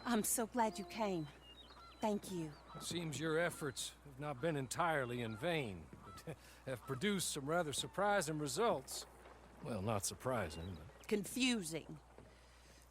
I'm so glad you came. Thank you. It seems your efforts have not been entirely in vain, but have produced some rather surprising results. Well, not surprising, but... Confusing.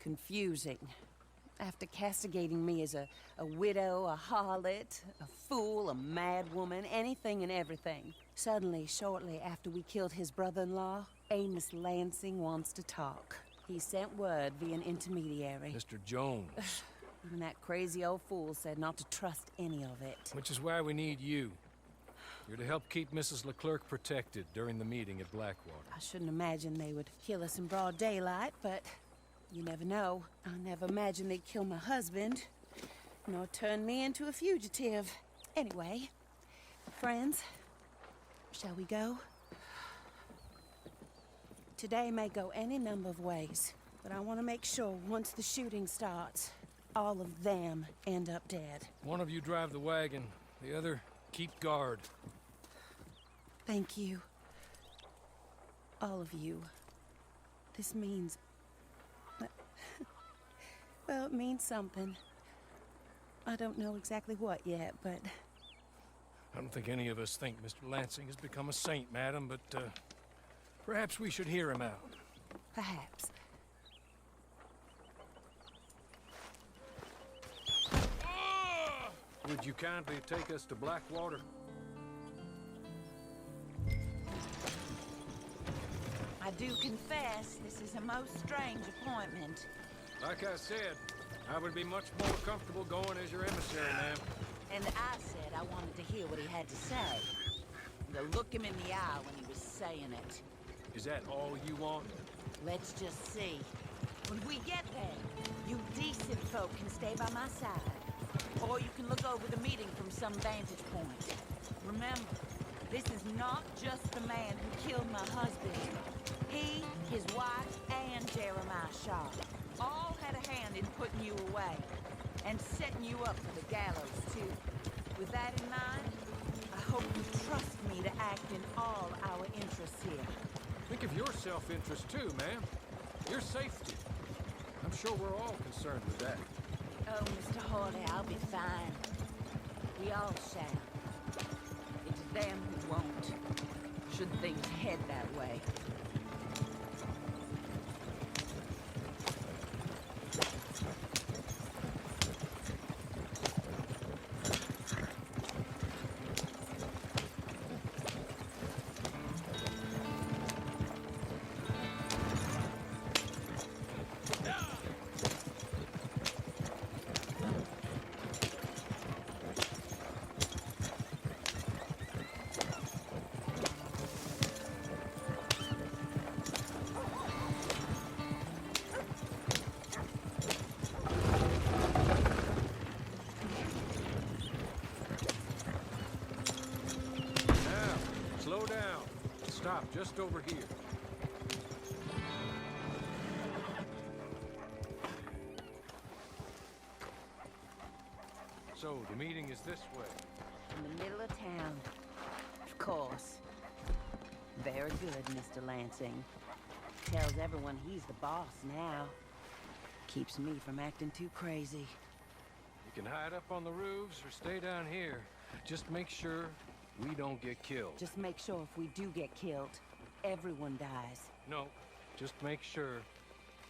Confusing. After castigating me as a widow, a harlot, a fool, a mad woman, anything and everything. Suddenly, shortly after we killed his brother-in-law, Amos Lansing wants to talk. He sent word via an intermediary. Mr. Jones. Even that crazy old fool said not to trust any of it. Which is why we need you. You're to help keep Mrs. Leclerc protected during the meeting at Blackwater. I shouldn't imagine they would kill us in broad daylight, but you never know. I never imagined they'd kill my husband, nor turn me into a fugitive. Anyway, friends, shall we go? Today may go any number of ways, but I want to make sure once the shooting starts, all of them end up dead. One of you drive the wagon, the other keep guard. Thank you. All of you. This means... well, it means something. I don't know exactly what yet, but... I don't think any of us think Mr. Lansing has become a saint, madam, but perhaps we should hear him out. Perhaps. Would you kindly take us to Blackwater? I do confess this is a most strange appointment. Like I said, I would be much more comfortable going as your emissary, ma'am. And I said I wanted to hear what he had to say. To look him in the eye when he was saying it. Is that all you want? Let's just see. When we get there, you decent folk can stay by my side. Or you can look over the meeting from some vantage point. Remember, this is not just the man who killed my husband. He, his wife, and Jeremiah Shaw all had a hand in putting you away. And setting you up for the gallows, too. With that in mind, I hope you trust me to act in all our interests here. Think of your self-interest too, ma'am. Your safety. I'm sure we're all concerned with that. Oh, Mr. Hawley, I'll be fine. We all shall. It's them who won't, should things head that way. Slow down. Stop just over here. So, the meeting is this way. In the middle of town. Of course. Very good, Mr. Lansing. Tells everyone he's the boss now. Keeps me from acting too crazy. You can hide up on the roofs or stay down here. Just make sure we don't get killed. Just make sure if we do get killed, everyone dies. No, just make sure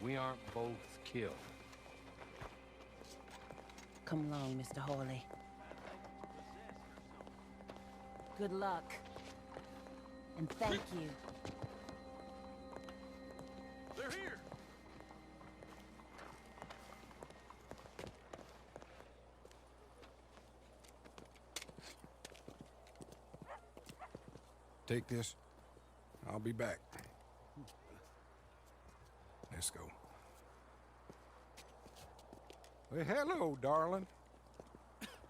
we aren't both killed. Come along, Mr. Hawley. Good luck. And thank you. They're here! Take this. I'll be back. Let's go. Well, hello, darling.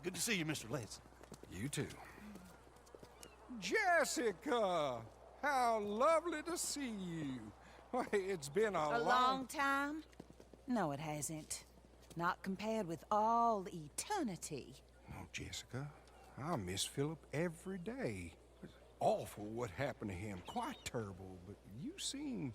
Good to see you, Mr. Lansing. You too. Jessica! How lovely to see you. Why, it's been A long time? No, it hasn't. Not compared with all eternity. Oh, Jessica, I miss Philip every day. It's awful what happened to him. Quite terrible, but you seem...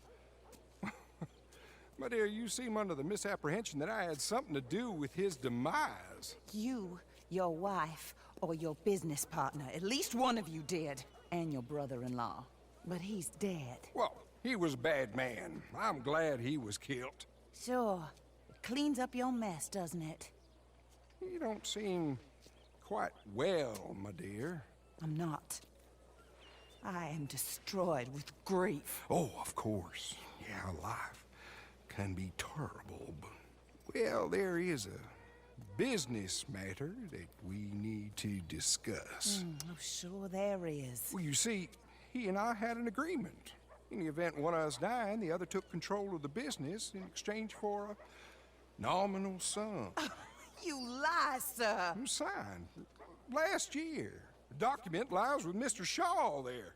My dear, you seem under the misapprehension that I had something to do with his demise. You, your wife, or your business partner. At least one of you did. And your brother-in-law. But he's dead. Well, he was a bad man. I'm glad he was killed. Sure. It cleans up your mess, doesn't it? You don't seem quite well, my dear. I'm not. I am destroyed with grief. Oh, of course. Yeah, life can be terrible, but... Well, there is a business matter that we need to discuss. Oh, sure there is. Well, you see, he and I had an agreement. In the event one of us died, the other took control of the business in exchange for a nominal sum. You lie, sir. You signed last year. The document lies with Mr. Shaw there.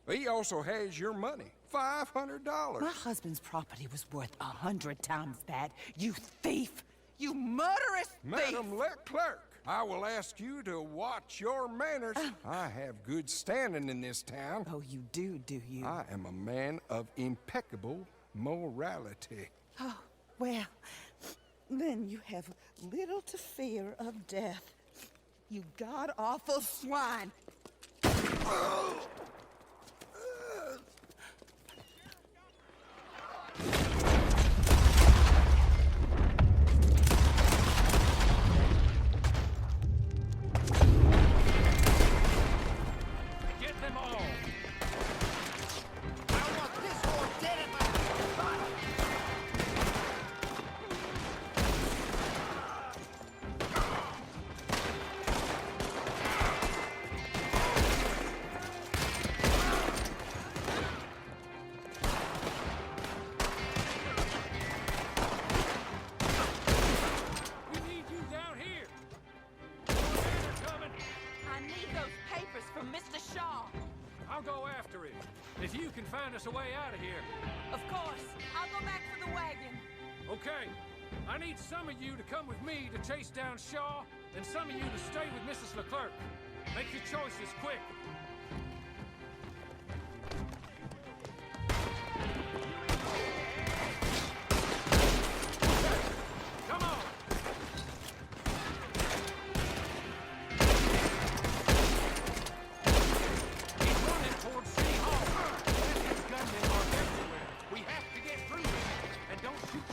He also has your money, $500. My husband's property was worth 100 times that. You thief! You murderous thief! Madam Leclerc, I will ask you to watch your manners. I have good standing in this town. Oh, you do you? I am a man of impeccable morality. Oh, well, then you have little to fear of death. You god-awful swine! Get them all! I want this horse dead in my body. We need you down here! More men are coming! I need those papers from Mr. Shaw. I'll go after him. If you can find us a way out of here. Of course. I'll go back for the wagon. Okay. I need some of you to come with me to chase down Shaw, and some of you to stay with Mrs. Leclerc. Make your choices quick. Come on! He's running towards City Hall. His gunmen are everywhere. We have to get through this. And don't shoot.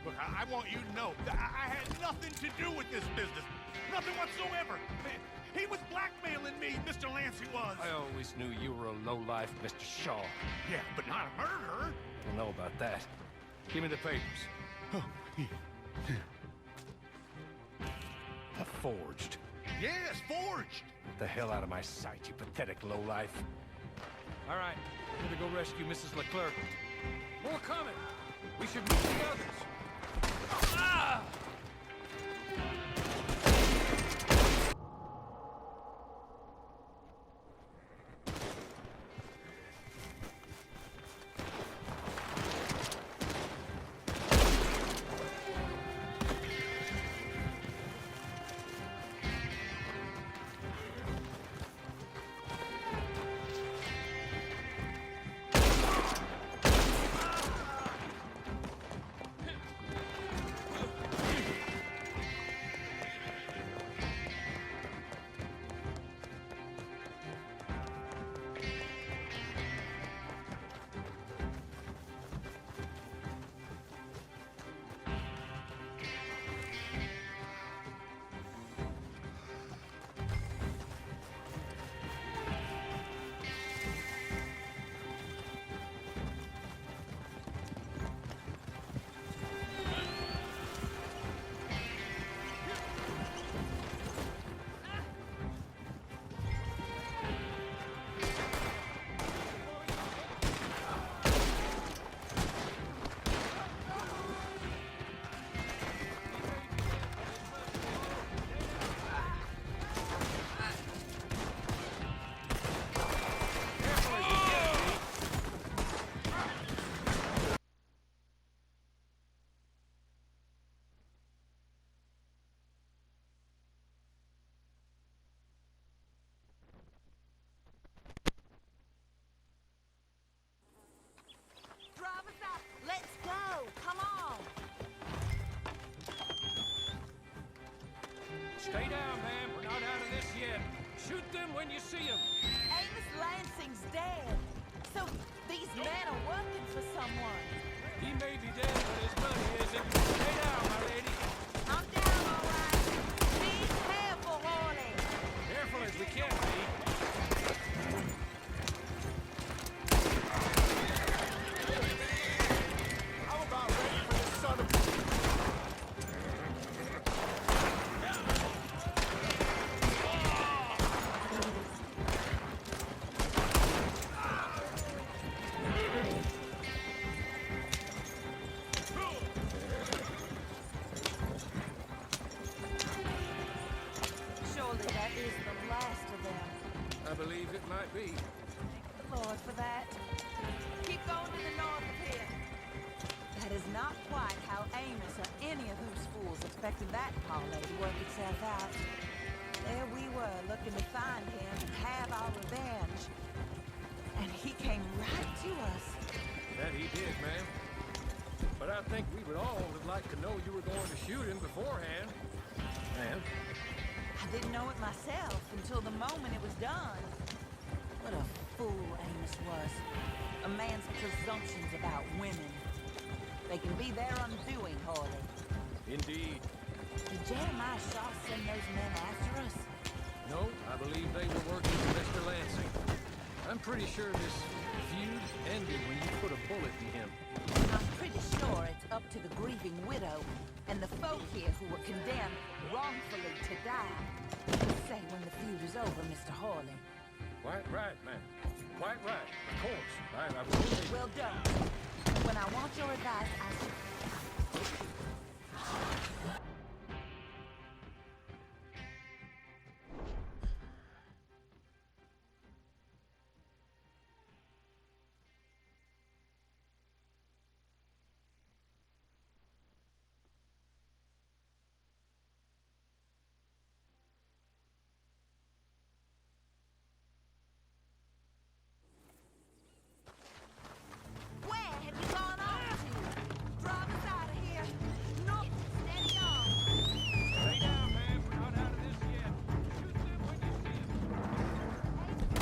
Look, I want you to know that I had nothing to do with this business. Nothing whatsoever. He was blackmailing me, Mr. Lancey was. I always knew you were a lowlife, Mr. Shaw. Yeah, but not a murderer. I don't know about that. Give me the papers. Oh, yeah. Forged. Yes, forged. Get the hell out of my sight, you pathetic lowlife. All right, I'm gonna go rescue Mrs. Leclerc. More coming. We should meet the others. Ah! you? These men are working for someone. He may be dead, but his money isn't. Stay down, my lady. I'm down, all right. Be careful, Horley. Careful as we can be. I'm about ready for this son of... Surely that is the last of them. I believe it might be. Thank the Lord for that. Keep going to the north of here. That is not quite how Amos or any of those fools expected that parlay to work itself out. There we were, looking to find him and have our revenge. And he came right to us. That he did, ma'am. But I think we would all would like to know you were going to shoot him beforehand. Ma'am. I didn't know it myself until the moment it was done. What a fool Amos was. A man's presumptions about women. They can be their undoing, Harley. Indeed. Did Jeremiah Shaw send those men after us? No, I believe they were working for Mr. Lansing. I'm pretty sure this feud ended when you put a bullet in him. I'm pretty sure it's up to the grieving widow and the folk here who were condemned wrongfully to die. Say when the feud is over, Mr. Harley. Quite right, ma'am. Quite right. Of course. I will take Well done. When I want your advice, I shall... Where have you gone off to? Drive us out of here. No, steady on. Stay down, ma'am. We're not out of this yet. Shoot them when you see them.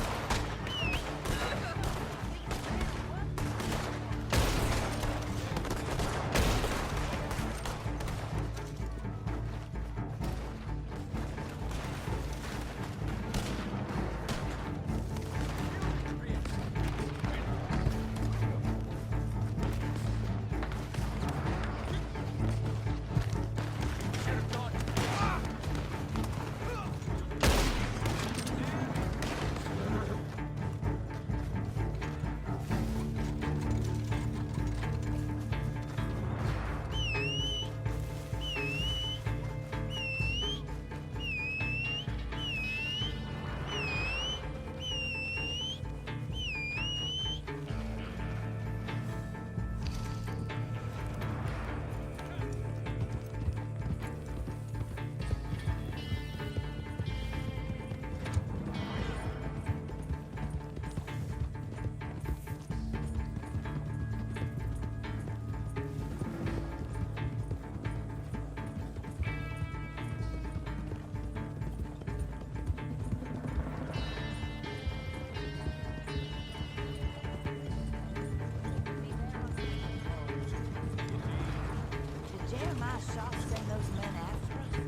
Did Jeremiah Shaw send those men after us?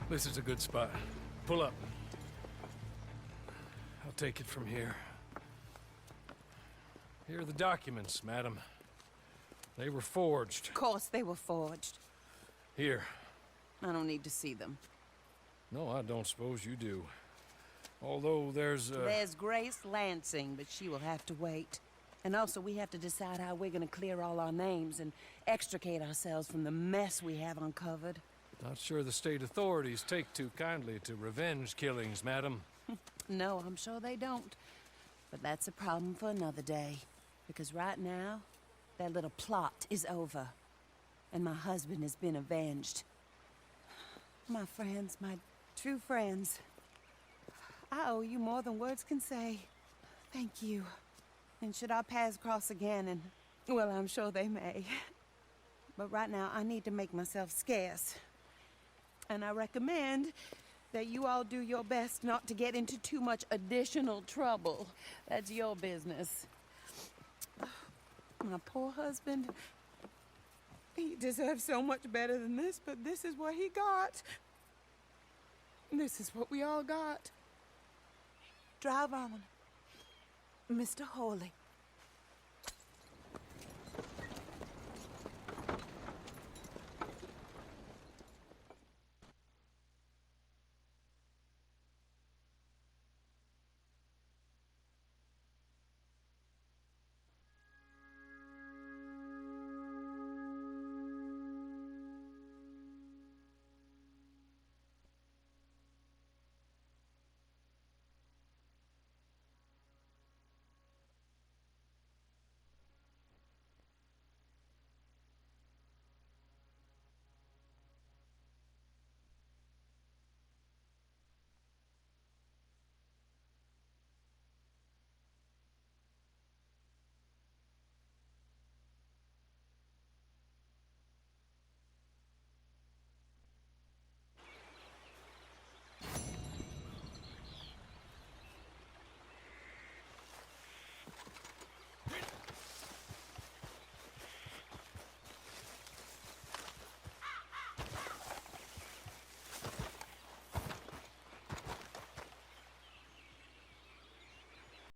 This is a good spot. Pull up. I'll take it from here. Here are the documents, madam. They were forged. Of course they were forged. Here. I don't need to see them. No, I don't suppose you do. Although there's, There's Grace Lansing, but she will have to wait. And also, we have to decide how we're gonna clear all our names and extricate ourselves from the mess we have uncovered. Not sure the state authorities take too kindly to revenge killings, madam. No, I'm sure they don't. But that's a problem for another day. Because right now, that little plot is over. And my husband has been avenged. My friends, my true friends. I owe you more than words can say. Thank you. And should our paths cross again, and, well, I'm sure they may. But right now, I need to make myself scarce. And I recommend that you all do your best not to get into too much additional trouble. That's your business. My poor husband, he deserves so much better than this, but this is what he got. This is what we all got. Drive on, Mr. Hawley.